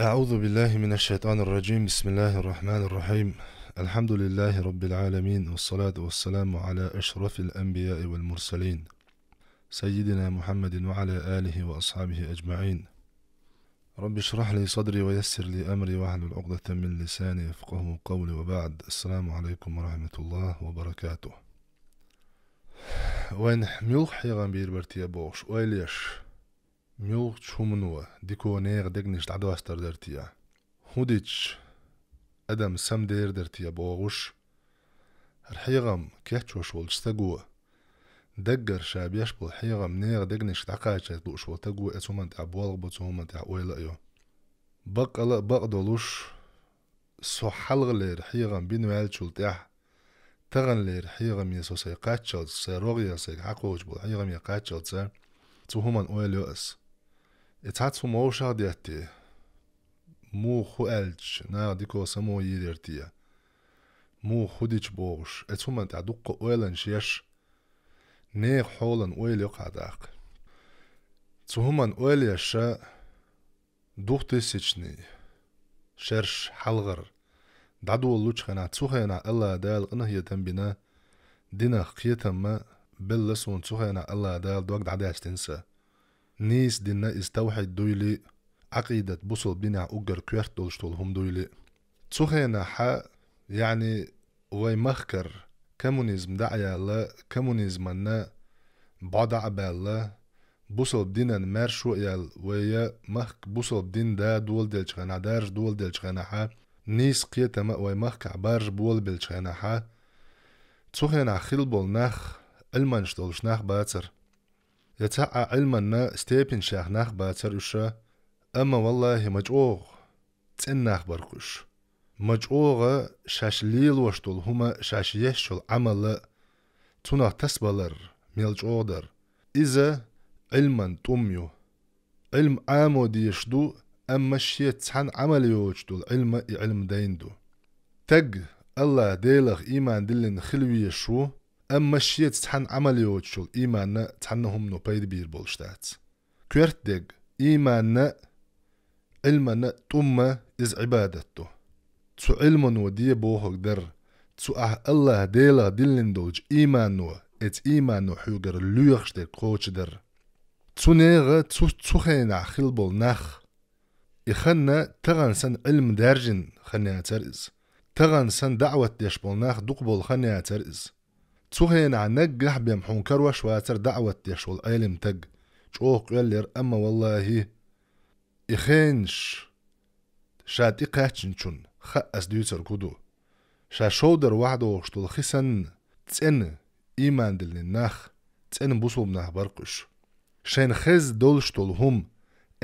أعوذ بالله من الشيطان الرجيم. بسم الله الرحمن الرحيم. الحمد لله رب العالمين، والصلاة والسلام على أشرف الأنبياء والمرسلين سيدنا محمد وعلى آله وأصحابه أجمعين. رب اشرح لي صدري ويسر لي أمري واحلل عقدة من لساني يفقه قولي، وبعد. السلام عليكم ورحمة الله وبركاته. وين ميوخ حيغان بير برتيا بوش ويليش ميوخ شومنوا ديكو نيغ دقنش تعدواستر درتيا هوديتش أدم سم دير درتيا بوغوش الحيغم كيتشوش والشتقوه دقر شابيش بالحيغم نيغ دقنش تعقاچة دوش والتقوه اتومن تع بوالغ بتومن تع ويلأيو بقلا بقدولوش سو حلغ لير حيغم بين والشول تح تغن لير حيغم يسو سيقاتشل سيروغيا سيقاقوش بالحيغم يقاتشل سي توهمن ويليو اس اتعاتسو موشا دياتي مو خو ألج نا ديكو سمو يديرتيا مو خوديش بوغش اتومن تع دقو ويلن شيش نيغ حولن ويل يقعداق توهمن ويل يشا دوغتي سيچني شرش حلغر دعدو اللوش خنا تسوخينا الله دال انه يتنبنا دينا قيتما بلسون تسوخينا الله دال دوغ دعداش تنسى نيس دينا استوحد دويلي عقيدة بوصل بنا أجر كويرت دولشتول هم دويلي تسوخينا حا يعني وي مخكر كمونيزم دعيا لا كمونيزم أنا بعد عبالله بوصل بدينا نمارشو يال ويا مخك بوصل بدين دا دول ديلش غانا دارج دول ديلش غانا حا نيس قيتا ما وي مخك عبارج بول بيلش غانا حا تسوخينا خلبول ناخ علمانش دولش ناخ باتر يتعا علمنا ستيبن شاخ ناخ باتر وشا أما والله مجعوغ تناخ برقش مجعوغ شاش ليل وشتول هما شاش يشتول عمل تناخ تسبلر ميلجعودر إذا علما توميو علم عامو ديشدو أما شيت تحن عمل يوجدول علم ديندو تق الله ديلغ إيمان دلن خلوي شو أما شيت تحن عمل يوجدول إيمان تحنهم نو بيد بير بولشتات كورت دق إيمان علمنا توما إز عبادته تو علم ودي بوهق در تو الله ديلا دلن دولج إيمانو ات إيمانو حيوغر لوغش در قوش در تو نيغ تو خينا خلبول ناخ إخنا تغن سن علم دارجن خنيا ترز تغن سن دعوة ديشبول ناخ دقبول خنيا ترز تو خينا نقح بيمحون كروش واتر دعوة ديشبول علم تق جوق يلير أما والله إخينش شاد إقاتشنشون خأس ديوتر كودو شا شودر وحدو وشتول خسن تسن إيمان دلن ناخ تسن بوصوب ناخ برقش شين خز دولشتول هم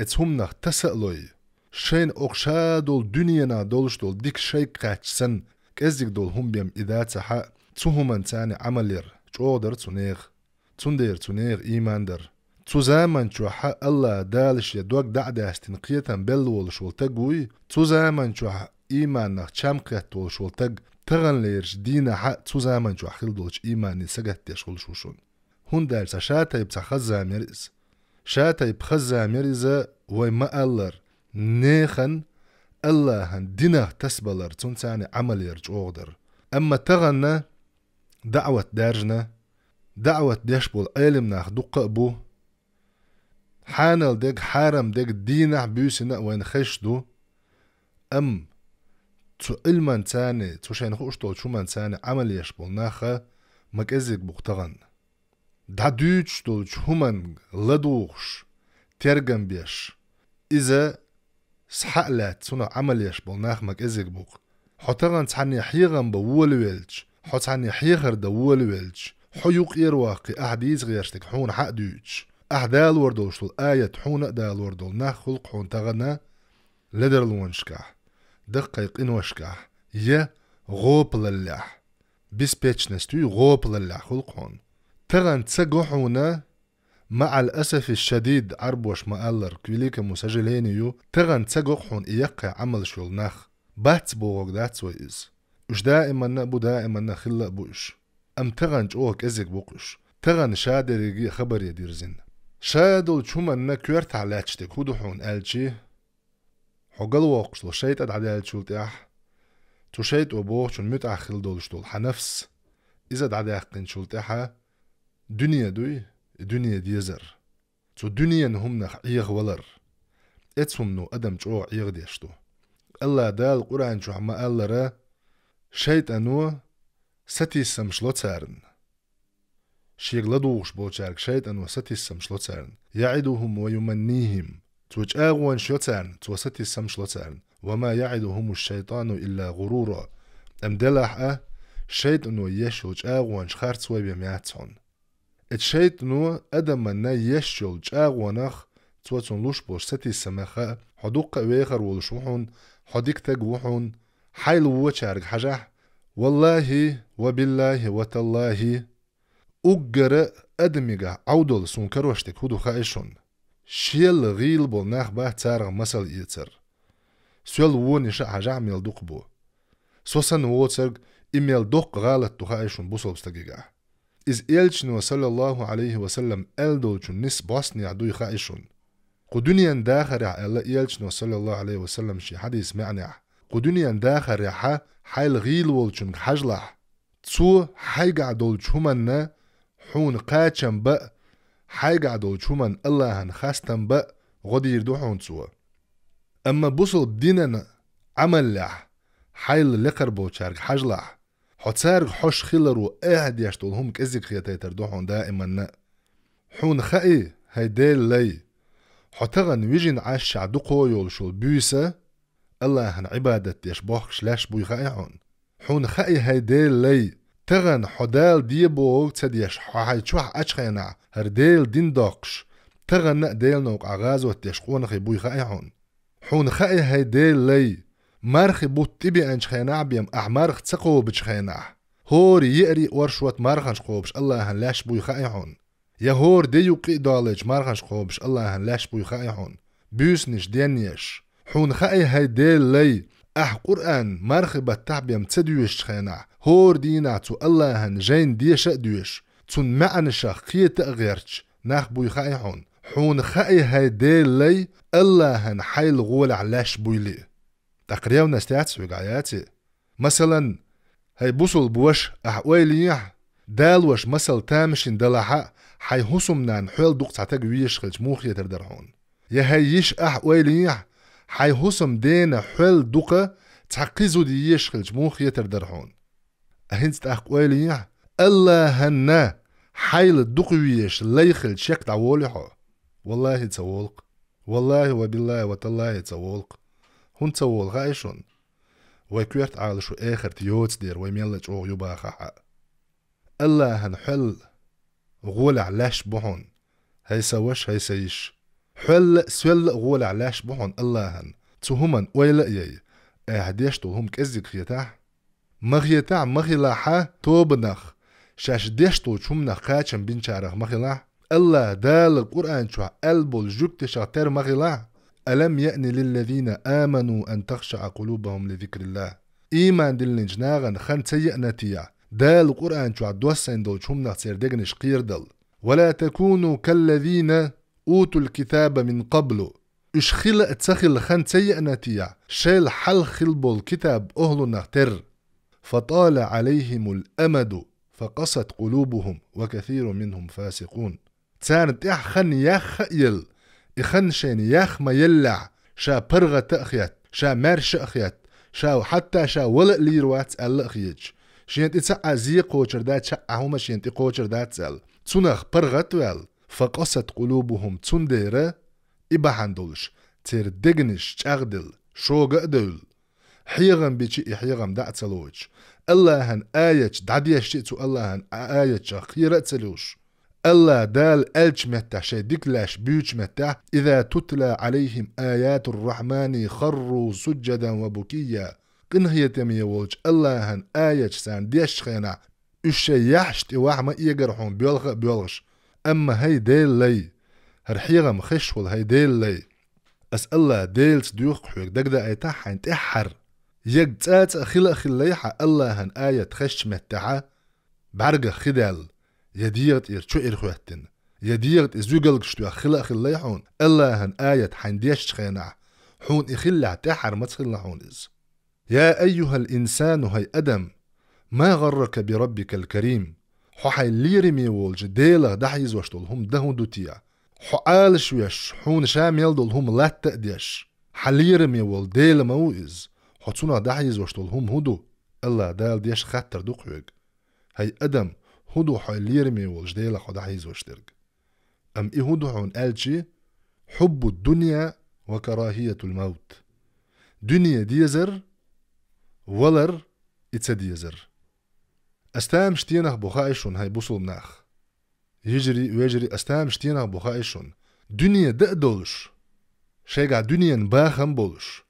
اتهم ناخ تسألوي شين أقشا دول دنيانا دولشتول ديك شي قاتشسن كازيك دول هم بيم إذا تحا تهمن تاني عملير جودر تنيغ تندير تنيغ إيمان در تو زمن شو حق الله دالش يدوك دعداش تنقيتا بلول شولتقوي تو زمن شو حق إيمان نخ شامقيت ول شولتق تغن ليرش دينا حق تو زمن شو خلدولش إيمان نسقت يشول شوشون هون دالسا شاتا يبتخ خزا مريز شاتا يبخزا مريزا ويما ألر نيخن الله دينا تسبلر تنساني عمل يرج أغدر أما تغن دعوة دارجنا دعوة ديشبول علم نخ دق أبو حانل ديك حارم ديك دينح بيوسنا وين خشدو أم تو علمان تاني تو شين خوشتول شو من تاني عمل يشبول ناخا مكازيك بوغتغن دعدوش دول شو من لدوغش ترغم بيش إذا سحقلات سنة عمل يشبول ناخ مكازيك بوغ حتغن تحني حيغن بوول ويلج حتحني حيغر دوول ويلج حيوق إرواقي أحديث غيرشتك حون حق دوش أحدال وردولشتول آية حون أدال وردول ناخ خلق حون تغنى لدر لونشكح دقيق إنوشكح يا غوب للح بسبيتش نستوي غوب للح خلق حون تغن تسقحونا مع الأسف الشديد عربوش مقالر كويليك مسجلينيو تغن تسقحون إيقع عمل شول ناخ بات بوغ داتس ويز وش دائما نبو دائما خلق بوش أم تغن جوك إزيك بوقش تغن شادر يجي خبر يدير زين شادل شومن كورت علاتشتك هدوحون ألشي حقل وقش لو شيت عدال شلتح تو شيت وبوه شن متأخل دولشتول حنفس إذا عداقين شلتحها دنيا دوي دنيا ديزر تو دنيا هم نخ عيغ ولر اتسهم نو أدم جو عيغ ديشتو الله دال قرآن شو عما قال را شيطانو ستي سمشلو تسارن شيغ لدوغش بوچارك شيطانو ستي سمشلو تسارن يعدهم ويمنيهم توج اغوان شو تسارن تو ستي سمشلو تسارن وما يعدهم الشيطان إلا غرورا ام دلح شيطانو يشوج اغوان شخار تسوي بمياتسون الشيطانو أدم منا يشوج اغوانخ توتون لوش بوش ستي سمخا حدوق ويخر ولشوحون حديك تقوحون حيل وچارك حجح والله وبالله وتالله أجر أدميغا عودل سون كروشتك هدو خايشون شيل غيل بول ناخ باه تارغ مسل إيتر سيل وونيشا حجح ميل دوق بو سوسن ووترغ إميل دوق غالت تو خايشون بوصل بستقيقا إز إلچنو صلى الله عليه وسلم ألدولچون نس باسني عدوي خايشون قدنيا داخل الله إلچنو صلى الله عليه وسلم شي حديث معنى قدنيا داخل ريحا حيل غيل ولچون حجلح تسو حيقع دولچومن حون قاچن بأ حيقع دولچومن الله هن خاستن بأ غدير دوحون تسو أما بوصل بديننا عمل لح حيل لقر بوچارك حجلح حتسارك حش خلرو اهد يشتولهم كزيك خياتيتر دوحون دائما حون خائي هيديل لي حتغن ويجين عاش عدوقو يولشول بيسا الله هن عبادة يشبوخ شلاش بوي خائعون حون خائي هيديل لي تغن حدال ديبو تديش حاي تشوح أشخينا هرديل دين دوقش تغن ديل نوق عغاز وتيشقون خي بوي خائعون حون خائي هيديل لي مارخي بوت تبي أنشخينا بيم أحمارخ تسقو بشخينا هوري يقري ورشوت مارخنش قوبش الله هن لاش بوي خائعون يهور ديو قي دالج مارخنش قوبش الله هن لاش بوي خائعون بيسنش دينيش حون خائي هيديل لي قرآن مرخبة تعبيم تدويش خينا هور دينا تو الله هن جين ديش دويش تون معنى شخية تغيرش ناخ بوي خائحون حون خائي هيديل لي الله هن حيل غول علاش بوي لي تقريبا نستيعتس وقعياتي مثلا هاي بوصل بوش أحواليح دالوش مثل تامشين دلحا حي هسمنان حيل دوق تعتق ويش خلج موخية تردرحون يهيش أحواليح حي هسم دينا حل دوقة تعقيزو دي يشخلج موخ يتردرحون أهنت أقوالي الله هنا حيل الدقويش ليخل شك تعولحو والله تسولق والله وبالله وتالله تسولق هون تسول غايشون ويكويرت عالشو آخر تيوتس دير ويميلج أو يباخا الله هنحل غول علاش بحون هاي سوش هاي سيش حل سول غول علاش بحون الله هن تهمن ويلا يي اهديشتو هم كزيك خيتاح مغيتاح مغيلاحا توبنخ شاش ديشتو شمنا قاچن بنشارخ مغيلاح الله دال القرآن شو قلبو الجوكت شغتر مغيلاح ألم يأني للذين آمنوا أن تخشع قلوبهم لذكر الله إيمان دلن جناغن خان سيئنتيا دال القرآن شو دوسين دول شمنا سيردقنش قيردل ولا تكونوا كالذين أوتوا الكتاب من قبل إش خلق تسخل خان سيئنتيا شيل حل خلبو الكتاب أهل نغتر فطال عليهم الأمد فقست قلوبهم وكثير منهم فاسقون تسانت خن يخ يل إخن شين يخ ما يلع شا برغة تأخيت شا مرش أخيت شا حتى شا ولق ليروات ألأخيج شينت إتسعى زي قوشر دات شا هما شينت قوشر دات سأل تنخ برغة ويل فقست قلوبهم تنديرة إباحان دولش تير دقنش تغدل شو قدل حيغم بيشي حيغم دعت سلوج الله هن آية دعديش تيتو الله هن آية خيرة سلوش الله دال ألج متى شي ديكلاش بيوش متى إذا تتلى عليهم آيات الرحمن خروا سجدا وبكيا قن هي تمي وولج الله هن آية سان ديش خينا الشي يحشت واحما يقرحون بيولغش أما هاي ديل لي هرحيغم خشول هاي ديل لي أس الله ديلت ديوخ حوك دقدا ايتاح انت احر يقتات أخيلا خليحة الله هن آية خش متعا بعرق خدال يديغت إرشو إرخواتن يديغت إزوغلق شتو أخيلا خليحون الله هن آية حنديش خينع حون إخلع تحر ما تخلع حون إز. يا أيها الإنسان هاي أدم ما غرك بربك الكريم ححي ليرمي والج ديلا دحيز وشتولهم دهون دوتيا حقال شويش حون شامل دولهم لا تأديش حليرمي وال ديلا موئز حتسونا دحيز وشتولهم هدو الله دال ديش خطر دوقوغ هاي أدم هدو حي ليرمي والج ديلا خدحيز وشترق أم إهدو حون ألجي حب الدنيا وكراهية الموت دنيا ديزر ولر إتسديزر أستام شتينه بخايشون هاي بوصل مناخ يجري ويجري أستام شتينه بخايشون دنيا دقدولش شيقع دنيا باخم بولش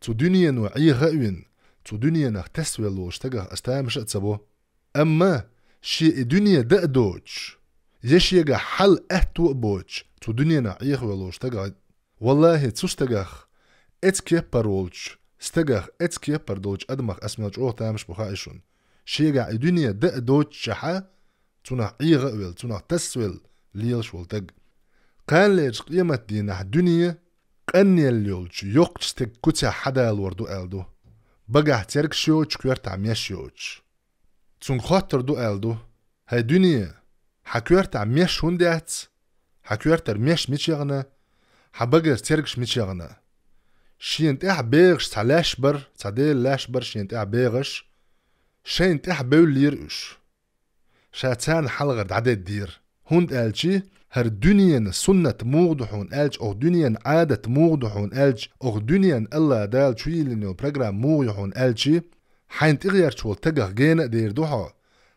تو دنيا وعي غاوين تو دنيا نختسوي لوش تقه أستام شأتسبو أما شيء دنيا دقدوش يشيقع حل أهتو بوش تو دنيا نعي غاولوش تقه والله تستقخ اتكيبر ولش استقخ اتكيبر دوش أدمخ أسمالج أوه تامش بخايشون شيقع الدنيا دقدوش شحا تنح عيغا تنح تسويل ليلش والتق قال ليش قيمة دينا الدنيا قني الليلش يوقش تك كتع حدا الوردو ألدو بقع ترك شوش كويرت عميش شوش تون خاطر دو ألدو هاي دنيا حكويرت عميش هندات حكويرت رميش ميشيغنا حبقر تركش ميشيغنا شين تاح بيغش تعلاش بر تعديل لاش بر شين تاح بيغش شين تاح بيول ليرقش شاتان حلغر عدد دير هند ألجي هر دنيا سنة موضحون ألج أو دنيا عادة موضحون ألج أو دنيا الله دال شويلينيو برنامج موضحون ألجي حين تغير شول تجاه جينا دير دوحا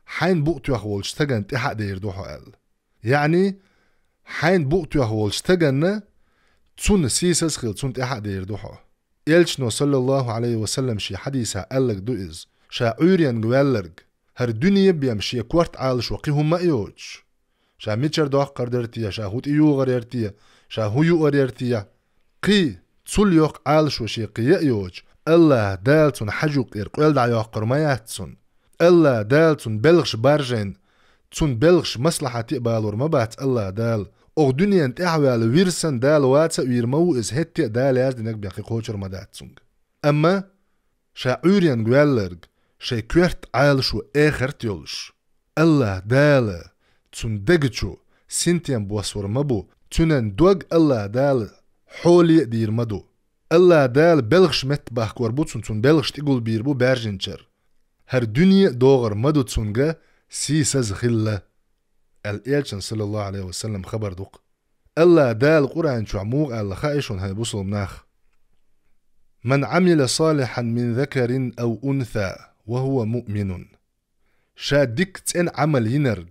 حين بوقتو يخولش تجان تحق دير دوحا أل يعني حين بوقتو يخولش تجان تون سيسس خيل تون تحق دير دوحا إلشنو صلى الله عليه وسلم شي حديثة قالك دوئز شا عوريان جوالرج هر دنيا بيمشي كورت عالش وقيهم ما يوج شا ميتشر دوق قردرتيا شا هوت إيو غريرتيا شا هيو غريرتيا قي تسول يوق عالش وشي قيا يوج الله دالتون حجوق إرقوال دع يوقر ما يهتسون الله دالتون بلغش بارجين تون بلغش مصلحة تقبالور مبات الله دال أو دنيا انتحوال ويرسن دال واتسا ويرمو إز هتي دال يازدنك بيقي قوشر مداتسونج أما شا عوريان جوالرج شي كويرت عالشو آخر تيولش الله دال تون دقجو سنتين بواسور مبو تونن دوغ الله دال حولي دير مدو الله دال بلغش متباح كوربوتسون تون بلغش تقول بيربو بارجنشر هر دنيا دوغر مدو تونغا سيسز خلة الإلشن صلى الله عليه وسلم خبر دوق الله دال قرآن شعموغ الله خائشون هاي بوصل مناخ من عمل صالحا من ذكر أو أنثى وهو مؤمن شا ديكت ان عمل ينرج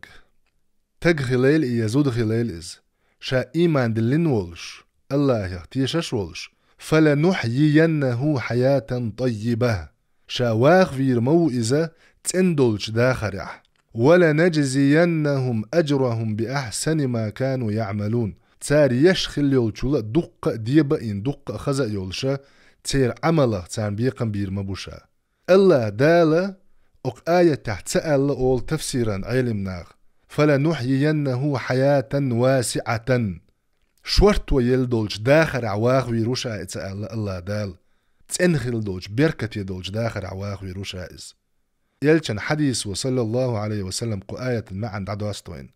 تج خلال يزود خلال إز شا إيمان دلين ولش الله يختيشش ولش فلنحيينه حياة طيبة شا واخ فير موئزة تندلش داخرح ولنجزينهم أجرهم بأحسن ما كانوا يعملون تار يشخل يولشولا دق ديبا إن دق خزا يولشا تير عمله تار بيقن بير مبوشا الله دالا أق آية تحت سأل أول تفسيرا علمناغ فلنحيينه حياة واسعة شورت ويلدولج داخر عواغ ويروشا اتسأل الله دال تنخل دولج بركة يدولج داخر عواغ ويروشا إز يلشن حديث وصلى الله عليه وسلم قو آية ما عند عدواستوين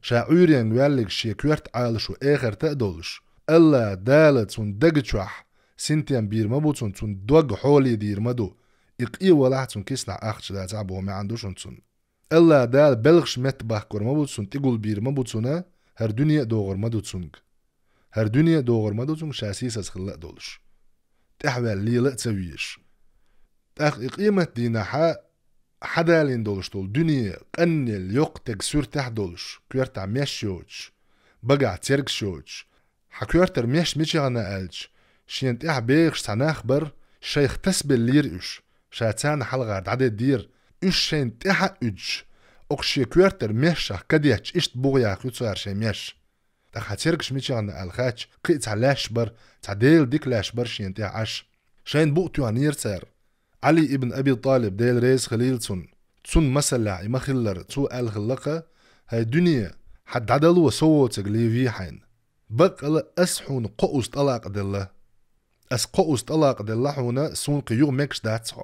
شاعوريان ويالك شيكويرت عالش وآخر تأدولج الله دالت وندقجوح سنتيان بير مبوتون تون دوغ حولي دير مدو إقئي ولحتون كيسنع أخش دا تعبو وما عندوشون تون الله دال بلغش متباح كور مبوتون تقول بير مبوتونا هر دنيا دوغر مدوتونج هر دنيا دوغر مدوتونج شاسيس از خلاق دولش تحوال ليلة تسويش تاخ إقيمة دينا حدا لين دولش دول دنيا قنل يقتك سور تح دولش كويرت عميش شوش بقع تيرك شوش حكويرتر ميش ميشي غانا ألج شين تح بيغش تناخبر شيخ تسبل ليرقش شاتان حلغة عدد دير إش شين تح أج أقشي كويرتر ميشا كديش إشت بوغيا خيوتسوار شي ميش تاخ تيركش ميشي غانا ألخاتش قيت علاش بر تعديل ديك لاش بر شين تح عش شين بوقتو عنير سار علي ابن أبي طالب ديل ريز خليل تون مسلع يمخلر تو الخلقة هاي دنيا حد عدلو وصوتك ليفي حين بقى أسحون قوس طلاق دله أسقوس طلاق دلحونا سون قيوغ مكش داتسو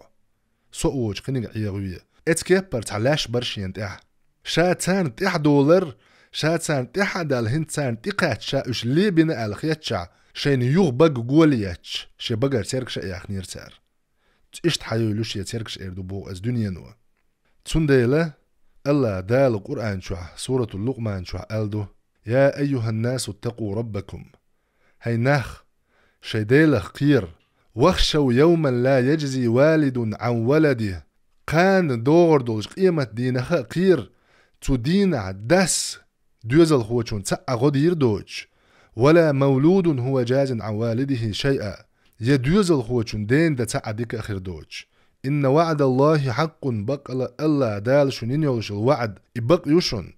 سووج قنيق عيغوية اتكيبر تعلاش برشين تح شا تان تح دولار شا تان تح دال هند تان تقات شا اش لي بنا الخيتشا شين يوغ بق قولياتش شي بقر تيركش ياخنير تار اشت حيولوش يتيركش اردو بو از دنيا نوا تسنديله الله دال القرآن شوح سورة اللقمان شوح ألدو يا أيها الناس اتقوا ربكم هاي ناخ شيديله قير واخشوا يوما لا يجزي والد عن ولده قان دور دولش قيمة دينها قير تو دين عدس دوزل هو چون تسعى غدير دوج ولا مولود هو جاز عن والده شيئا يدوزل هو چون دين دا تسعى ديك أخير دوج إن وعد الله حق بقل الله دال شنين يولش الوعد إبق يشن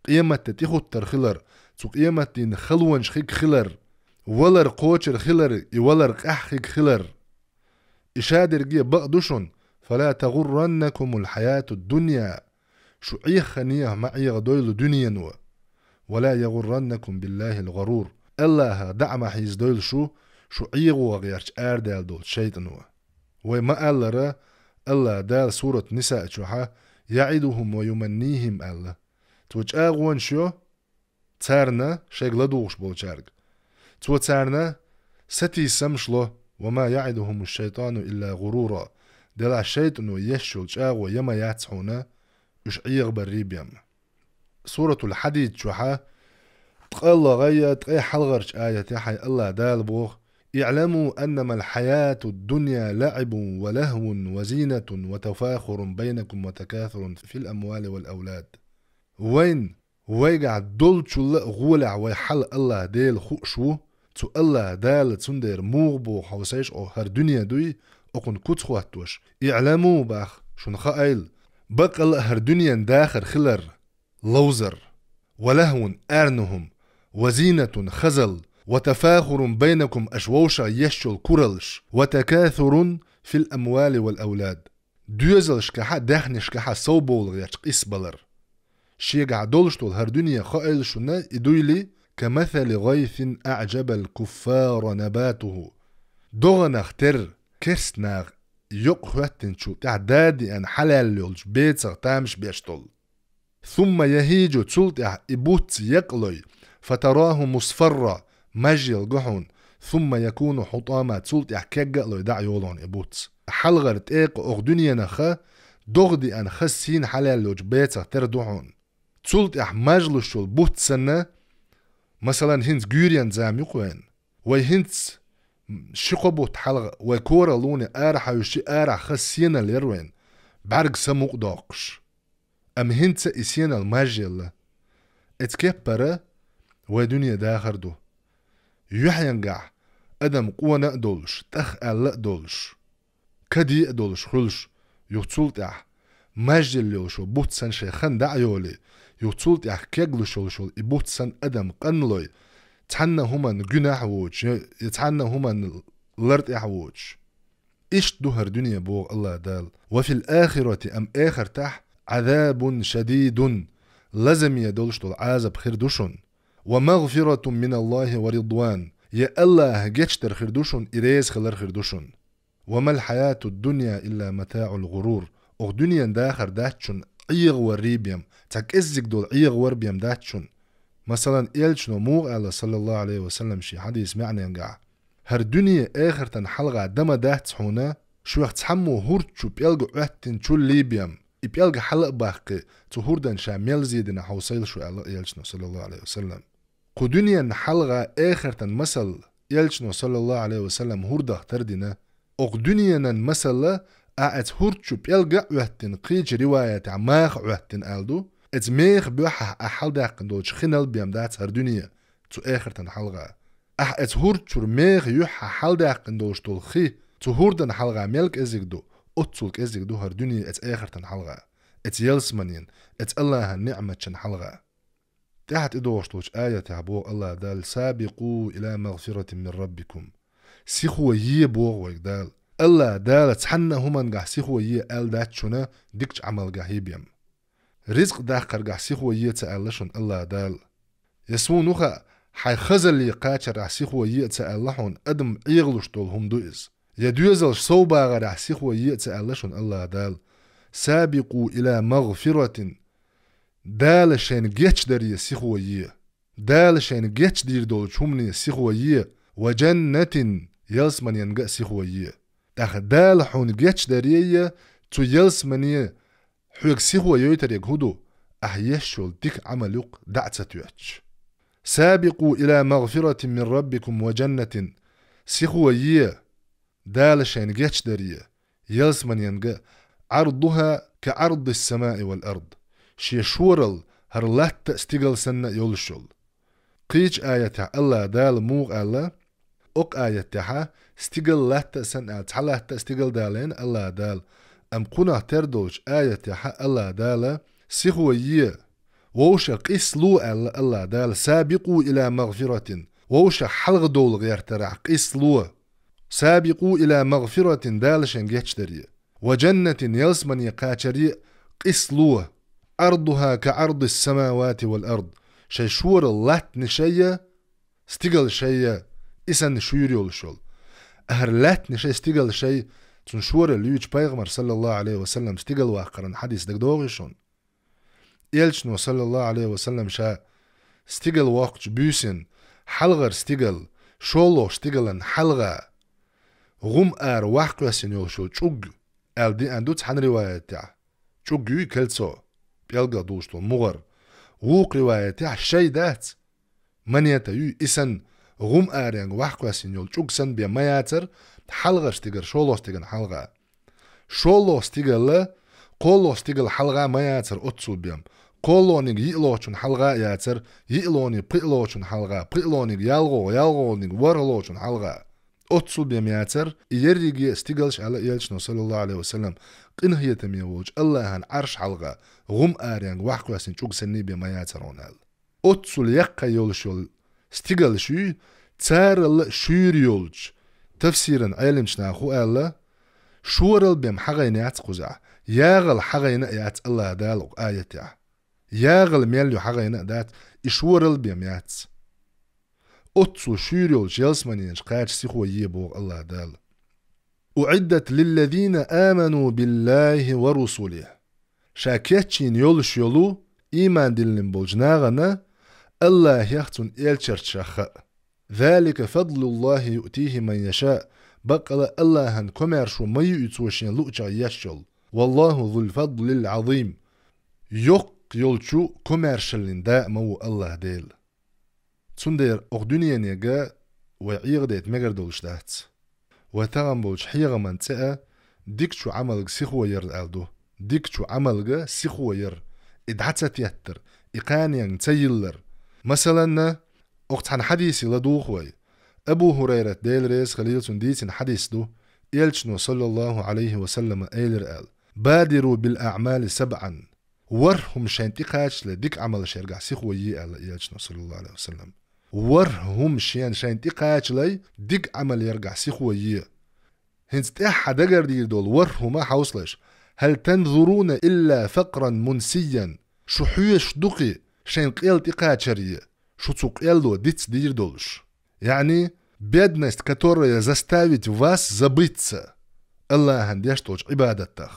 قيمة تتيخو الترخلر تو قيمة دين خلوان شخيك خلر ولر قوشر خلر ولر قحخيك خلر إشادر جي بق دوشن فلا تغرنكم الحياة الدنيا شو خنيه معي غدويل دنيا ولا يغرنكم بالله الغرور الله دعم حيز دويل شو عيغو غيرش آردال دول شيطان وما ألرا الله دال سورة نساء شوحا يعدهم ويمنيهم الله توج آغوان شو تارنا شيق لدوغش بول شارق تو تارنا ستي سمشلو وما يعدهم الشيطان إلا غرورا دل الشيطان يشول شاغو يما ياتسحونا اش عيغ بريبيم سورة الحديد شوحا تقال غاية تقاي حلغرش آية حي الله دال بوغ اعلموا أنما الحياة الدنيا لعب ولهو وزينة وتفاخر بينكم وتكاثر في الأموال والأولاد وين ويقع دول شل غولع ويحل الله ديل خوشو تو الله دال تسندر موغبو حوسيش او هر دنيا دوي اقن كتخواتوش اعلموا باخ شن خايل بقل هر دنيا داخر خلر لوزر ولهون ارنهم وزينة خزل وتفاخر بينكم أشووشا يشل كرلش وتكاثر في الأموال والأولاد دوزل شكحا داخن شكحا صوبول غيرش إسبالر شيقع دولشتول هر دنيا خائل شنا إدويلي كمثل غيث أعجب الكفار نباته دوغن اختر كرسناغ يقهوتن شو تعدادي أن حلال يولش بيتسغ تامش بيشتول ثم يهيجو تسلطع إبوت يقلي فتراه مصفرة مجل قحون ثم يكون حطاما تسلطع كيقلي دع يولون إبوت حلغر تيق أغدنيا نخا دوغدي أن خسين حلال يولش بيتسغ تردوحون تسلطع مجل شول بوت سنة مثلا هنت جوريان زام يقوين وهنت شقبوت حلغ وكورا لوني آرح يوشي آرح خسينا ليروين بعرق سموق داقش أم هنت إسينا المجل اتكبرا ودنيا داخر دو يحينقع أدم قوة نقدولش تخ ألا دولش كدي أدولش خلش يغتسلطع مجل يوشو بوت سن شيخان دعيولي يغتسلطع كيقلو شول إبوت سن أدم قنلوي تحنا هما جناح ووش يتحنا هما لرد إحووش إيش دوهر دنيا بوغ الله دال وفي الآخرة أم آخر تح عذاب شديد لازم يدولش دول عذاب خردوشن ومغفرة من الله ورضوان يا الله جتشتر خردوشن إريز خلر خردوشن وما الحياة الدنيا إلا متاع الغرور أو دنيا داخر داتشن عيغ وريبيم تاك إزيك دول عيغ وربيم داتشن مثلا إلشنو موغ الله صلى الله عليه وسلم شي حديث معنى ينقع هر دنيا آخر تنحلغة دما داتحونا شو يختحمو هورتشو بيلغو عهتن شو ليبيم إبيلغ حلق باقي تهوردن شاميل زيدنا حوصيل شو الله إلشنو صلى الله عليه وسلم قو دنيا نحلغة آخر تنمثل إلشنو صلى الله عليه وسلم هورده تردنا أو دنيا نمثل أعت هورتشو بيلغ عهتن قيج رواية عماخ عهتن ألدو ات ميخ بيوحح أحل داقن دولش خنال بيام دات هر دنيا تو آخر تنحلغة ات هورتشور ميخ يوحح حل داقن دولش دول خي تو هوردن حلغة ميلك ازيك دو اتسولك ازيك دو هر دنيا ات آخر تنحلغة ات يلسمانين ات الله النعمة تنحلغة تحت ادوش دولش آية تعبوغ الله دال سابقوا إلى مغفرة من ربكم سيخو يبوغ ويقدال الله دال تحنا هما نقح سيخو يقال دات شنا ديكش عمل قحيبيم رزق داخر قح سيخو يتسألشن الله دال يسمو نوخا حي خزل قاتر عسيخ ويئت اللحون أدم إيغلوش دول هم دوئز يدوزل صوبا غير عسيخ ويئت اللشون الله دال سابقوا إلى مغفرة دال شين جيتش دري سيخ ويئ دال شين جيتش دير دول شمني سيخ ويئ وجنة يلسمن ينقى سيخ ويئ داخ دال حون جيتش دري تو يلسمن حيق سيخ ويئ تريق هدو أحيشول ديك عملوك دعتتوش سابقوا إلى مغفرة من ربكم وجنة سيخوية دالشين جيتش درية يلسمن ينقى عرضها كعرض السماء والأرض شي شورل هرلات استيقل سنة يولشول قيج آية الله دال موغ الله أق آية استيقل لات سنة تحلات استيقل دالين الله دال أم قنا تردوش آية الله دال سيخوية ووشا قيس لو الله دال سابقوا إلى مغفرة ووشا حلغ دول غير ترع قيس لو سابقوا إلى مغفرة دالشن جيتشتري وجنة يلسمن يقاتري قيس لو أرضها كعرض السماوات والأرض شي شور اللات نشية استقل شيء إسان شيريول شول أهر لات نشي استقل شيء تنشور الليوج بايغمر صلى الله عليه وسلم استقل واقرن حديث دك دوغيشون يلشنو صلى الله عليه وسلم شا استقل وقت بيسن حلغر استقل شولو استقلن حلغة غم واحق يسن يوشو چوغ دي اندو تحن رواية تاع چوغ يو كلتسو بيلغا دوشتو مغر ووق رواية تاع شي دات من يتيو إسن غم ينغ واحق يسن يول چوغ سن بيا مياتر حلغر استقل شولو استقل حلغة شولو استقل قولو استقل حلغة مياتر اتسو بيام قولونيق يقلوشن حلغة ياتر يقلوني بقلوشن حلغة بقلونيق يالغونيق ورغلوشن حلغة اتسو بيام ياتر يريقي استقلش على يلشنو صلى الله عليه وسلم قنه يتميوج الله هن عرش حلغة غم ينغ واحقو يسن چوغ سني بيام ياترون هل اتسو ليقا يولشول استقلشو تارل شير يولج تفسيرا علمش ناخو الله شورل بيام حغين يات قزع ياغل حغين يات الله دالق آية ياغل ميليو حغين دات إشورل بيام يات أتسو شيريول جيلسمانينش قاش سيخو يبوغ الله دال أعدت للذين آمنوا بالله ورسوله شاكيتشين يولش يولو إيمان دلن بوجناغنا الله يختن إلشر شخ ذلك فضل الله يؤتيه من يشاء بقل الله هن كمرشو مي يتوشين لؤجا يشل والله ذو الفضل العظيم يق يولشو كمرشلين دا مو الله ديل تسندير أغدونيا نيغا وعيغ ديت مغر دولش دات وتغم بوش حيغ من تأه ديك شو عملك سيخو ير ألدو ديك شو عملك سيخو ير إدعتت يتر إقانيان تيلر مثلا أختحن حديثي لدوخوي أبو هريرة ديل ريس خليل سنديتين حديث دو يلشنو صلى الله عليه وسلم أيلر أل بادروا بالأعمال 7 ورهم شانتقاش لديك عمل شرقع سيخو يأل يلشنو صلى الله عليه وسلم ورهم شانتقاش لي ديك عمل يرقع سيخو يأ هنست دقر دير دول ورهما حوصلش هل تنظرون إلا فقرا منسيا شو حيش دقي شان قيل تقاتشرية شو تقيلو ديتس دير دولش يعني бедность, которая заставит вас забыться. الله هنديشتوش عبادتك.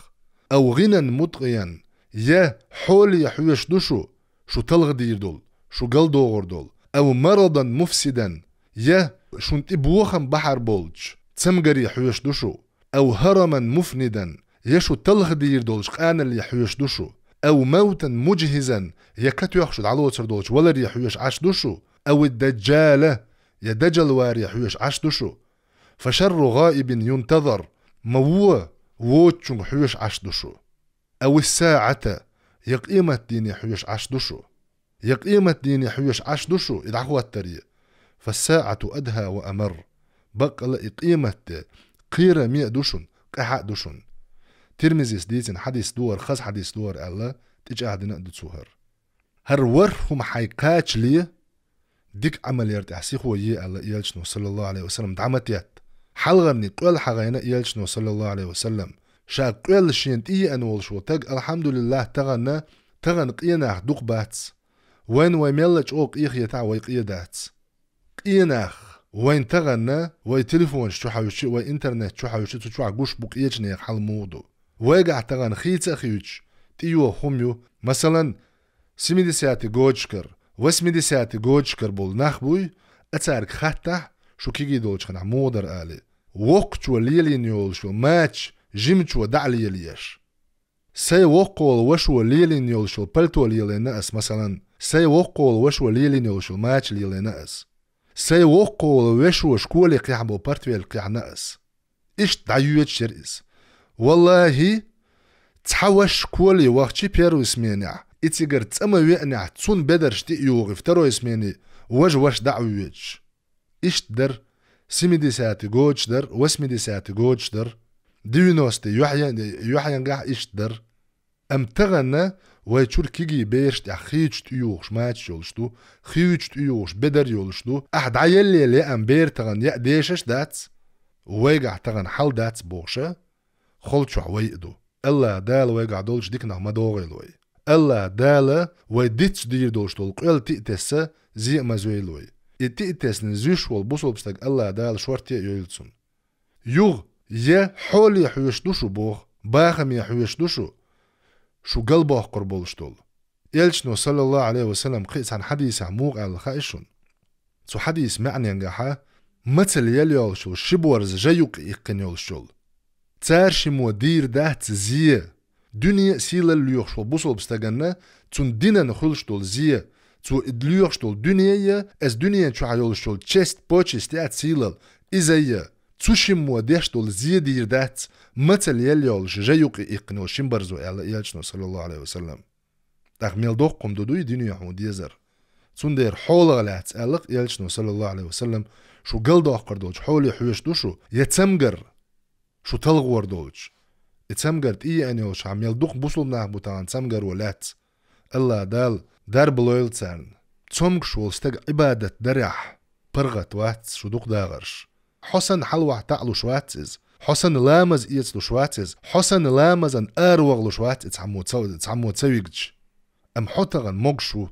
أو غنى مطغيا يا حول يحوش دشو شو تلغ دير دول شو قل دوغر دول. أو مرضا مفسدا يا شو انتبوخم بحر بولج تسمقر يحوش دشو. أو هرما مفندا يا شو تلغ دير دولش قانا اللي يحوش دشو. أو موتا مجهزا يا كتو يخشد على وتر دولش ولا يحوش عش دشو. أو الدجالة يا دجل واري حوش عش دشو فشر غائب ينتظر موه ووتشن حوش عش دشو أو الساعة يقيمة ديني حوش عش دشو يقيمة ديني حوش عش دشو إدعقوا التري فالساعة أدهى وأمر بقل إقيمة قيرة 100 دشن قحاء دشن ترمزيس ديتن حديث دور خاص حديث دور الله تجاهدنا دتسوهر هر ورهم حيقاتش ليه ديك عمل يرتاح سيخو الله يلشنو صلى الله عليه وسلم دعمت يات حلغة مني قول حغينا يلشنو صلى الله عليه وسلم شا قول شينتي أنول شو تق الحمد لله تغن قينا دوق باتس وين ويملج أوق إيخ يتع ويقيا داتس إيناخ وين تغنى وي تليفون شو حوشي وي إنترنت شو حوشي شو عجوش بوك إيجني حال مودو ويقع تغن خيت أخيوش تيو خميو مثلا 70 جوجكر و80 جوجكر بول نخبوي أتارك خطة شو كيجي دولش خنا مودر آلي وقت وليلين يول شو ماتش جيمت ودعلي ليش سي وقول وشو ليلين يول شو بلتو ليلين ناس مثلا سي وقول وشو ليلين يول شو ماتش ليلين ناس سي وقول وشو شكولي قيح بو بارتويل قيح ناس إيش دعيوت شرئيس والله تحوش كولي وقتي بيرو اسمينع إتيجر تأما ويقنع تون بدر شتي يوغ افترو اسميني واش دعويتش إيش در 70 جوج در و80 جوج در ديونوستي يحيان قاع إيش در أم تغنى ويتشور كيجي بيرش تع خيوش يوغش ماتش يولشتو خيوش يوغش بدر يولشتو أحد عيالي اللي أم بير تغن يأديشش داتس ويقع تغن حل داتس بوغشة خلتشو عويقدو الله دال ويقع دولش ديكنا ما دوغيلوي الله دال ويديتش دير دولش دول قيل تيتسا زي مازويلوي التيتس نزيش والبوصل بستاق الله دال شورتي يولتسون يوغ يا حولي حوش دوشو بوغ باخم يا حوش دوشو شو قلبه قربولش دول يلشنو صلى الله عليه وسلم قيس عن حديث عموغ على خائشون سو حديث معني انقاحا مثل يليولشو شبورز جايوك إيقن يولشول تارشي مودير دات زيه دنيا سيلا الليوخش والبوصل بستاقنا تون دينا نخلش دول زيه تو ادليوخش دول دنيا از دنيا شو عيولشول تشست بوچست تات سيلا إزايا تشي موديش دول زيه دير دات مثل يليولش جايوك إيقن وشمبرزو يلشنو صلى الله عليه وسلم تاق ميل قم دودوي دنيا حمود يزر تون دير حول غلات ألق يلشنو صلى الله عليه وسلم شو قل دوخر دولش حولي حوش دوشو يتسمقر شو تلغور دولش اتسمقرت إيه أني وش عم يلدوخ بوصل ناح بوتان تسمقر ولات الله دال دار بلويل تسان تسمق شو استق عبادة درح برغت وات شو دوق داغرش حسن حلوة تعلو شواتز حسن لامز إيتلو شواتز حسن لامز أن أروغلو شوات اتعمو تسويقج أم حتغن مقشو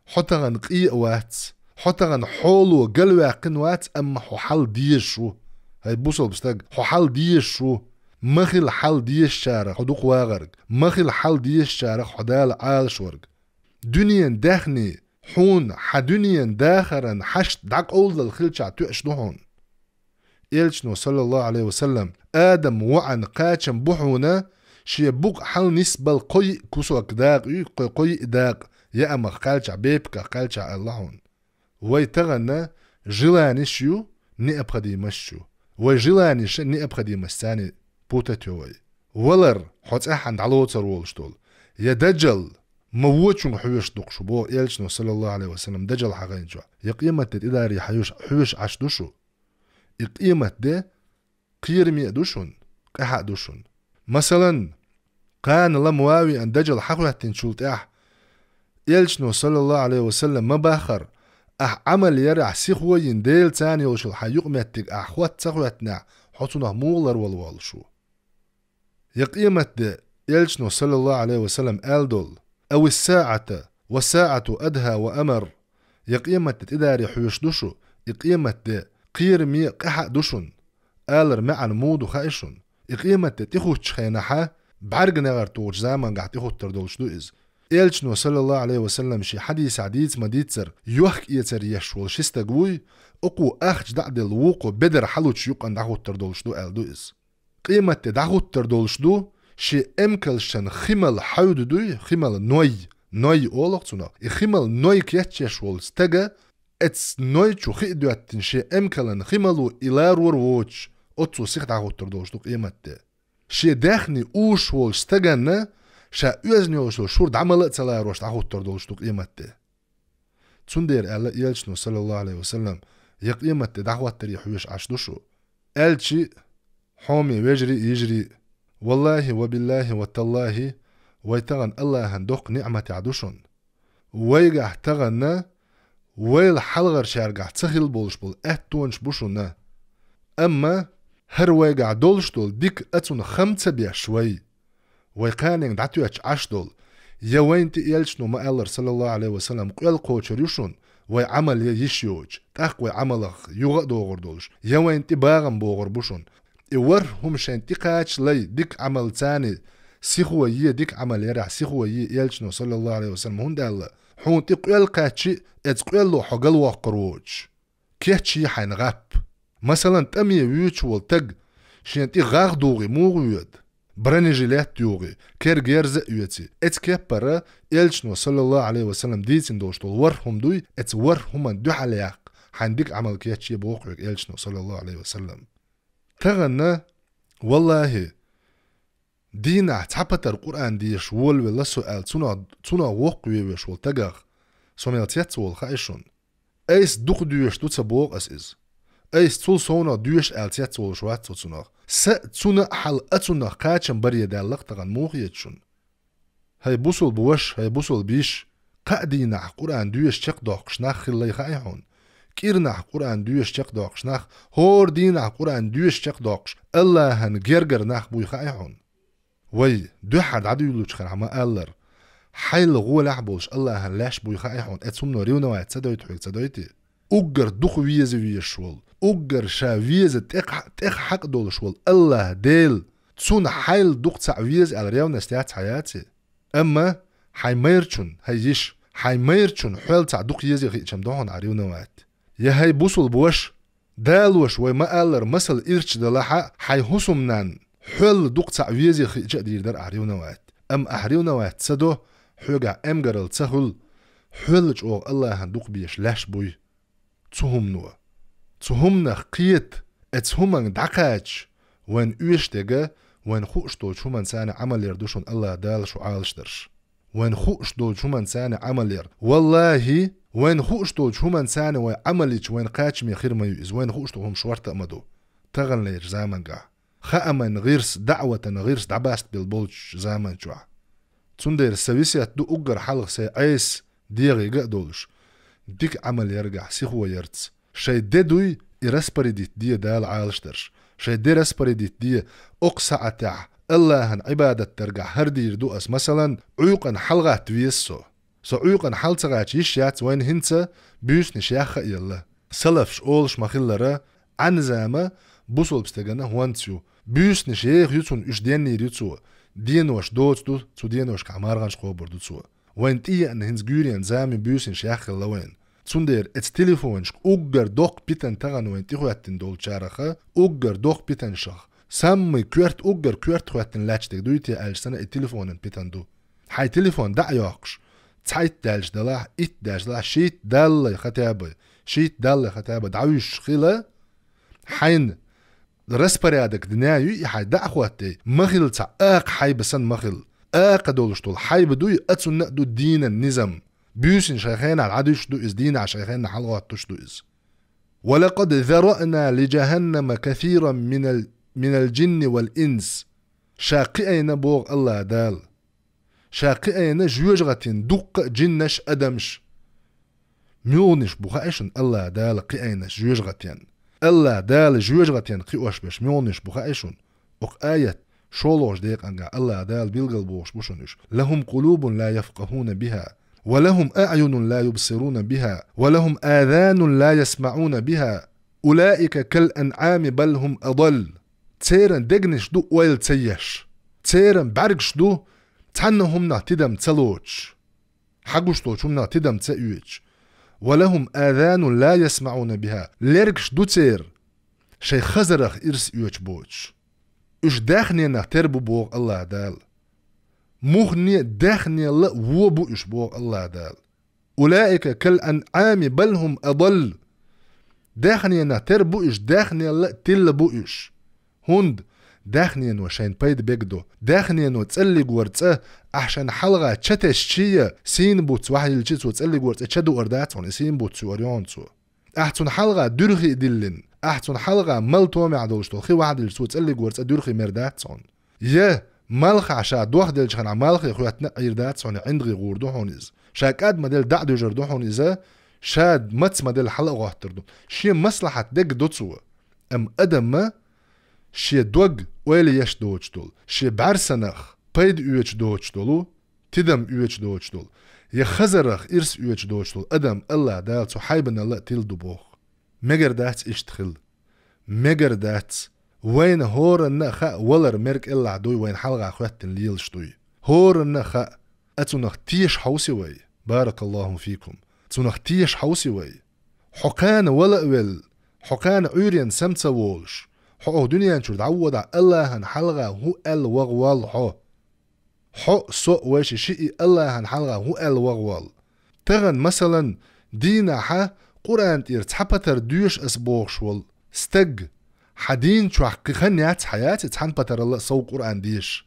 حتغن قيق وات حتغن حولو قلوة قنوات أم حل ديشو هاي بوصل بستاق حل ديشو مخل حل ديش شارع حدوق واغرق مخل حل ديش شارع حدال عال شورق دنيا داخني حون حدنيا داخرا حشت دعك أول الخلشع تؤشنوهون إلشنو صلى الله عليه وسلم آدم وعن قاتشم بحونا شي بوق حل نسبة القوي كسوك داق قوي داق يا أما قالشع بيبكا قالشع اللهون ويتغنى جلانيشيو نئبخدي مشيو وجلانيش نئبخدي مستاني بوتاتيوي ولر حوت أحد على ترولشتول يا دجل موتشون حوش دقشو بو إلشنو صلى الله عليه وسلم دجل حقينجو يقيمة إداري حوش عش دوشو يقيمة ده قيرمي دوشون قحق دوشون مثلا كان لمواوي أن دجل حقوة تنشولت إلشنو صلى الله عليه وسلم ما باخر عمل يرع سيخوين ديل تاني وشل حيقمتك أخوات تخوتنا حطونا مولر والوالشو يقيمة ده إلشنو صلى الله عليه وسلم ألدول أو الساعة والساعة أدهى وأمر يقيمة تداري حيوش دوشو يقيمة ده قير مي قحق دوشون آلر معن مودو خايشون يقيمة تخوش خينحا بعرق نغر توج زامن قاعد تخوش تردولش دو إز إلشنو صلى الله عليه وسلم شي حديث عديد مديتر يوحك إيتر يشول شستقوي أقو أخج دعد الوقو بدر حلوش يقن دعوه تردولش دو أل دو إز قيمة دعوه تردولش دو شي امكلشن خمل حود دوي خمل نوي أولغتنا خمل نوي كيتشش والستجا اتس نوي شو خيدوات شي امكلن خملو إلارور ووتش أتسو سيخ دعوه تردولش دو قيمة شي داخني أوش والستجنا شا أزني وشو شور دعملت سلاروش دعوه تردولش دو قيمة تسندير ألا يلشنو صلى الله عليه وسلم يقيمة دعوة تريح ويش عشدوشو ألشي حومي ويجري يجري والله وبالله والتالله ويتغن الله هندوق نعمة عدوشون ويقع تغنى ويل حلغر شارقع تسخيل بولش بول أهتونش بوشونا أما هر ويقع دولش دول ديك أتون خمسة بيع شوي ويقانين دعتو عش دول يوين تيالشنو ما ألر صلى الله عليه وسلم قيل قوشر يوشون وعمل يشيوج تاق وعملخ يوغ دوغر دولش يوين تباغم بوغر بوشون يور هم شان تقاش لي ديك عمل تاني سيخو ديك عمل يرع سيخو يلشنو صلى الله عليه وسلم هون دال حون تقول قاتشي اتقول له حقل وقروج كيتشي حين غاب مثلا تمي ويوش والتق شان تغاغ دوغي موغيود برنجيلات يوغي كير جيرز يوتي اتكبر يلشنو صلى الله عليه وسلم ديتن دوشتول ورهم دوي اتورهم دو حليق حنديك عمل كيتشي بوقعك يلشنو صلى الله عليه وسلم تغنى والله دينا تعبتر القرآن ديش وول ولا سؤال تونا وقوي وش والتقاغ سوميلتيات وول خايشون ايس دوخ دوش دو تبوغ اس ايس تول سونا دوش التيات وول شوات تونا تونا حل اتونا قاچن بريه دالق تغن موخيتشون هاي بوصل بوش هاي بوصل بيش قادينا قرآن دوش تق دوقشناخ خلي خايحون كيرنا قرآن دوش تق دوقشناخ هور دينا قرآن دوش تق دوقش الله هن جرجر ناخ بوي خايحون وي دو حد عدو يلوش خير عما ألر حيل غول عبولش الله هلاش بوي خايحون اتسومنو ريونا واحد تدويت حوك تدويتي اوغر دوخ ويز ويشول اوغر شا ويز تق حق دولشول الله ديل تسون حيل دوخ تسع ويز على ريونا استيات حياتي اما حي ميرچون هيش حي ميرچون حيل تسع دوخ يزي خيشم دوهن عريونا واحد يا هاي بوصل بوش دالوش وما ألر مسل إرش دلاحا حي حسومنان حل دوق تعويزي خيجا دير در أحريونا واحد أم أحريونا واحد تسدو حوغا أمغرل تسهل حل جوغ الله هندوق بيش لاش بوي تهمنا قيت اتهمن دقاج وين اوش دقا وين خوش دول شومن ساني عمل يردوشون الله دال شو عالشترش وين خوش دول شومن ساني عمل ير والله وين خوش دول شومن ساني وين عمليش وين قاچ مي خير ما يؤز وين خوش دول هم شوارت أمدو تغن ليش زامن قا خأمن غيرس دعوة غيرس دعباست بالبولش زامن جوا تندير السويسيات دو أقر حلق سي عيس ديغي قادولش ديك عمل يرجع سيخو يرتس شي ديدوي إرسبريديت دي دال عالشترش شي دي رسبريديت دي أقسع تاع الله هن عبادة ترجع هردير دوأس مثلا عيقا حلقة تويسو عيقا حلتغاش يشيات وين هنسا بيوس نشياخة يلا سلفش أولش مخلرة عن زامة بوصل بستغنى هوانتيو بيوس نشيخ يوتون اش ديني ريتسو دينوش دوتو تو دينوش كعمارغانش خوبر دوتسو وين تيه ان هنز جوريان زامي بيوس نشيخ اللوين تسندير ات تليفونش اوغر دوق بيتن تغن وين تيخواتن دول چارخه اوغر دوق بيتن شخ سامي كورت اوغر كورت خواتن لاتشتك دويتي السنه التليفونن بيتن دو حي تليفون دع ياقش تايت دالج دلا ات دالج دلا شيت دال خطابه شيت دال خطابه دعوش خيله حين رسبريادك دنيايو يحي دع خواتي مخيل تاع اق حي بسن مخيل اق دولشتول حي بدوي اتسن نقدو دين النظام بيوسن شيخين على العدوش دو إز دين على شيخين حلقات تش دو إز ولقد ذرأنا لجهنم كثيرا من الجن والإنس شاقئين بوغ الله دال شاقئين جوجغتين دق جنش أدمش ميونش بخائشن الله دال قئينش جوجغتين الله دال جوجغتين قئوش بش ميونش بخائشن وق آية شولوش ديق أنقع الله دال بيلغل بوش بوشنش لهم قلوب لا يفقهون بها ولهم أعين لا يبصرون بها ولهم آذان لا يسمعون بها أولئك كالأنعام بل هم أضل تيرن دقنش دو ويل تسيش تيرن برقش دو تعنهم نعتدم تلوش حقوش توشم تدم تأيوش ولهم آذان لا يسمعون بها ليركش دو تير شي خزرخ إرس يوش بوش إش داخني نعتربو بوغ الله دال مغني داخني الله وبو إش بوغ الله دال أولئك كالأنعام بل هم أضل داخني نعتربو إش داخني الله تلبو إش هند داخني وشين بايد بيقدو داخني تسألق ورتسه أحشان حلقة تشتشية سين بوتس واحد الجيتس وتسألق ورتسه تشدو أرداتون سين بوتس وريونتو أحتون حلقة درخي دلن أحتون حلقة ملتو معدولشتو خي واحد الجيتس وتسألق ورتسه درخي مرداتون يه مالخ عشا دوخ دل جخنا مالخ يخواتنا إرداتون عندغي غوردو هونيز شاكاد مدل دعدو جردو هونيزا شاد متس مدل حلقة غاهتردو شي مصلحة دق دوتسو أم أدم ما شي دوغ ويلي يش دوچ دول شي بعرسنخ بايد اوچ دوچ دولو تدم اوچ دوچ دول يخزرخ إرس يوش دوشتول أدم الله دال صحيبنا الله تيل دبوخ مگر دات اشتخل مگر دات وين هور النخا ولر مرك إلا عدوي وين حلقة خواتن ليل شتوي هور النخا أتونخ تيش حوسي وي بارك الله فيكم تونخ تيش حوسي وي حقان ولا أول حقان عوريان سمتsa وولش حقو دنيا نشور دعوض الله هن حلقة هو الوغوال حق سوء ويش شيء الله هن حلقة هو الوغوال تغن مثلا دينا حا قرآن تير تحبتر دوش أسبوغ شوال استق حدين شو حقيقنيات حياتي تحنبتر الله سو قرآن ديش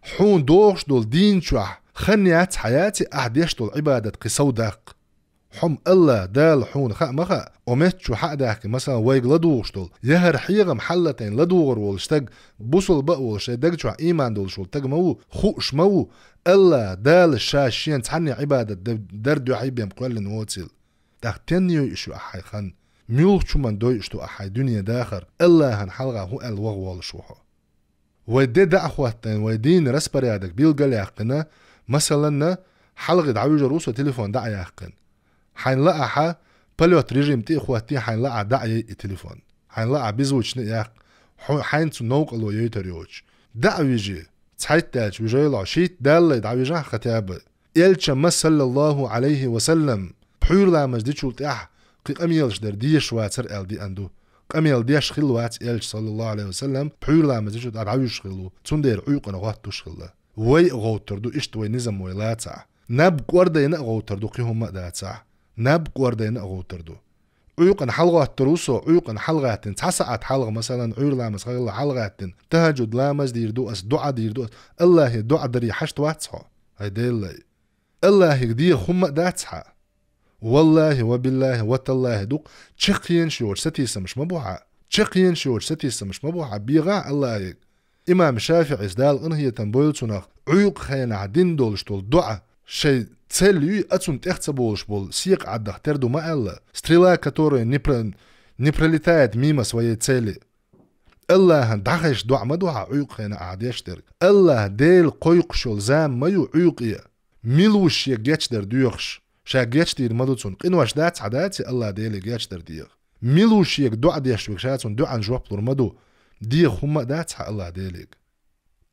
حون دوغش دول دين شو خنيات حياتي أحديش دول عبادة قصو داق حم الله دال حون خا مخا ومت شو حق داك مثلا ويق لدوغش دول يهر حيغ محلتين لدوغر والشتق بوصل بق والشي دق شو إيمان دول شو تق مو خوش مو الله دال الشاشين تحني عبادة دردو عيبيم قول نوتيل داك تنيو إشو أحي خان ميوخ شو من دوي إشتو أحي دنيا داخر الله هن حلقة هو الوغوال شوحو ويدي دعواتين ويدين رسبر يادك بيلقل يقنا مثلا حلقة دعويج روسو تليفون دع يقن حين لقى بلوت ريجيم تي اخواتي حين لقى دعي التليفون حين لقى بيزوج نياق حين تنوق لو يتريوج دعويجي تحيتاج وجيلع شيت دال دعويجا ختاب يلش صلى الله عليه وسلم بحور لا مجدي شولت قي قميلش در ديش واتر ال دي اندو قميل ديش خلوات يلش صلى الله عليه وسلم بحور لا مجدي شولت دعويش خلو تندير عيق نغاتوش خلا وي غوتردو اشتوي نظام ويلاتع ناب قوردا ينا غوتردو قيهم مقداتع ناب قوردا ينا غوتردو عيقن حلقات تروسو عيقن حلقات تسعة حلقة مثلا عير لامس غير حلقات تهجد لامس ديردو اس دعاء ديردو الله دعاء دري حشت واتسحو هيدي الله يقدي خم مقداتع والله وبالله وتالله دوق تشقين شور ستيسا مش مبوحة تشقين شور ستيسا مش مبوحة بيغا الله يق إمام الشافعي إزدال إنهي تنبويل تناخ عيوق خينا عدين دولش دول دعا شي تسلي أتون تحتسبولش بول سيق عدخ تردو ما ألا ستريلا كاتوري نبراليتايد ميمس ويا تسلي الله دعخش دعا ما دعا عيوق خينا عاديش درك الله ديل قيق شول زام مايو عيوقية ميلوش يجيش در ديوخش شا جيش دير مدوتون قنواش دات عداتي الله ديل جيش در ديوخ ميلوش يك دعا ديش وكشاتون دعا نجواب لور مدو ديخ هم داتها الله ديليك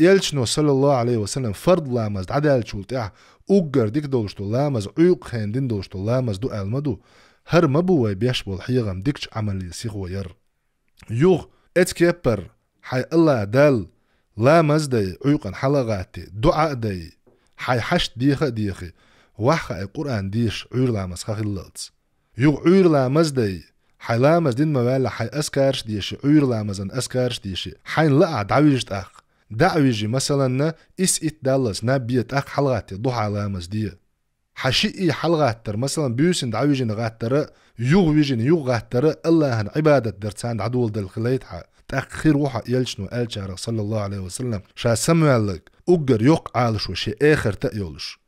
يلشنو صلى الله عليه وسلم فرض لامز عدال شولتاح اوغر ديك دولشتو لامز عيوق خيندين دولشتو لامز دو المدو هر مبو بيش بالحيغم ديكش عمل يسيخ وير يوغ اتكيبر حي الله دال لامز دي عيوقا حلقاتي دعاء دي حي حشت ديخي وحا القرآن ديش عير لامز خاخلالتس يوغ عير لامز دي حي لامز دين موالا حي اسكارش ديشي عير لامزن اسكارش ديشي حين لقى دعويجت اخ دعويجي مثلا اس ات دالس نابيت اخ حلقاتي ضحى لامز دي حشيئي حلقاتر مثلا بيوسن دعويجي نغاتر يوغ ويجين يوغ غاتر الله هن عبادة درتان عدول دل خليتها تأخير وحا يلشنو الجارة صلى الله عليه وسلم شا سمعلك اقر يوق عالشو شي اخر تأيولش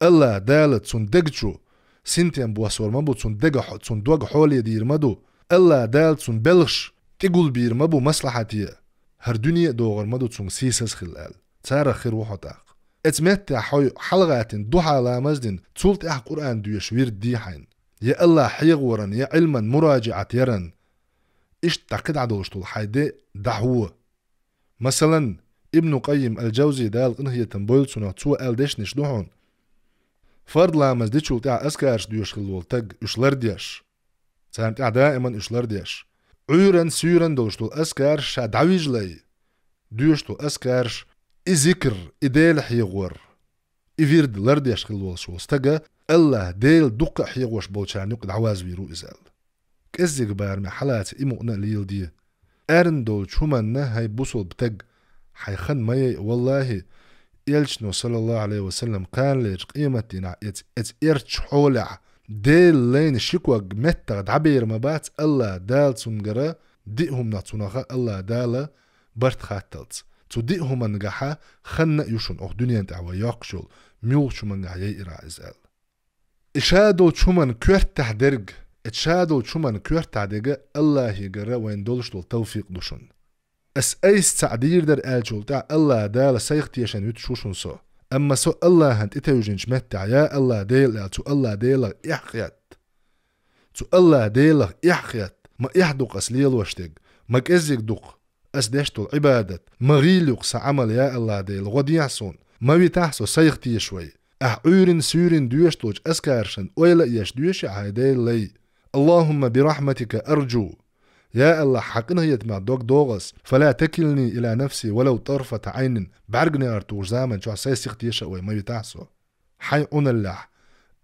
الله دالت سن دقجو سنتين بواسور مبو تون دوغ حولي دير مدو الله دال تون بلغش تقول بير مبو مصلحتي هر دنيا دوغر مدو تون سيسس خلال تارا خير وحطاق اتمتع حلقات دوحا لامزدين تولت اح قرآن دويش وير ديحين يا الله حيغورن يا علما مراجعة يرن ايش تعقد عدوش طول حيدي دعوة مثلا ابن قيم الجوزي دال انهي تنبويل سنة تسوى الديش نشدوحون فرد لامز دي شو تاع اسكارش ديوش خلول تق اشلر ديش سانت دائما اشلر ديش عيرن سيرن دوشتو اسكارش دعويج لي ديوشتو اسكارش ذكر اديل حيغور يفيرد لرديش خلول شو استقى الله ديل دق حيغوش بولشان يقد عواز ويرو ازال كزيك بار من حالات ايمونا ليل دي ارن دول شومن هاي بوصل بتق حيخن ماي والله يلشنو صلى الله عليه وسلم كان ليش قيمتنا اتيرتش حولع ديل لين شكوى متى دعبير مبات الله دال تنقرا ديهم ناتوناخا الله دال برت خاتلت تو ديهم نجحا خنا يوشن او دنيا دعوة ياقشل ميول شو من عيي ازال اشادو شومن كورت تحدرج اتشادو شومن كورت تعديق الله يقرا وين دولش دول توفيق دوشن اس ايس تعدير در الجول تاع الله دال سيختيشن يتشوشن سو أما سو الله هنت إتوجنش متع يا الله ديل تو الله ديل إحقيت تو الله ديل إحقيت ما إحدق أسليل واشتق ما كأزيك دق أسدشتو عبادة ما غيلوق سعمل يا الله ديل غديعسون ما بيتحسو سيختي شوي أحعورن سورن دوشتوج أسكارشن ويلا إيش دوش عايديل لي اللهم برحمتك أرجو يا الله حقنا يتمع دوك دوغس فلا تكلني إلى نفسي ولو طرفة عين بعرقني أرتوش زامن شو سيختي شوي ما بيتحسو حي أون اللح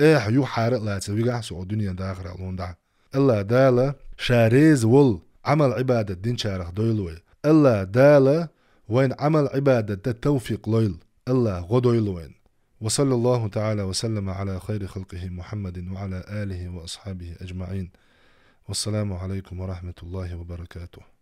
يو حارق لا تسوي قحسو الدنيا داخل علون دع الله دالة شاريز ول عمل عبادة دين شارخ دويلوي الله دالة وين عمل عبادة التوفيق ليل الله غدويلوين وصلى الله تعالى وسلم على خير خلقه محمد وعلى آله وأصحابه أجمعين والسلام عليكم ورحمة الله وبركاته.